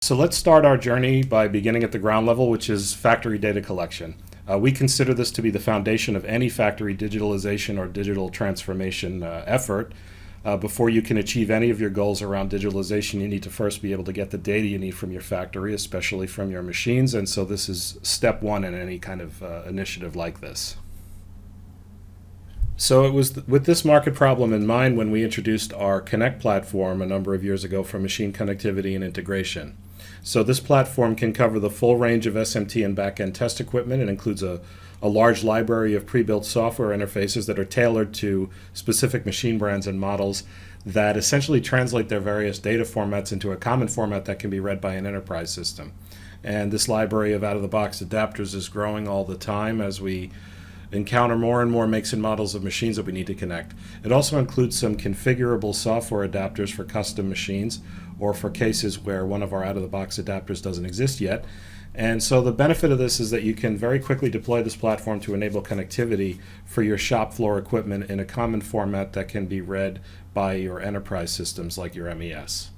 So let's start our journey by beginning at the ground level, which is factory data collection. We consider this to be the foundation of any factory digitalization or digital transformation effort. Before you can achieve any of your goals around digitalization, you need to first be able to get the data you need from your factory, especially from your machines, and so this is step one in any kind of initiative like this. So it was with this market problem in mind when we introduced our Co-NECT platform a number of years ago for machine connectivity and integration. So this platform can cover the full range of SMT and back-end test equipment. It includes a large library of pre-built software interfaces that are tailored to specific machine brands and models that essentially translate their various data formats into a common format that can be read by an enterprise system. And this library of out-of-the-box adapters is growing all the time as we encounter more and more makes and models of machines that we need to connect. It also includes some configurable software adapters for custom machines or for cases where one of our out-of-the-box adapters doesn't exist yet. And so the benefit of this is that you can very quickly deploy this platform to enable connectivity for your shop floor equipment in a common format that can be read by your enterprise systems like your MES.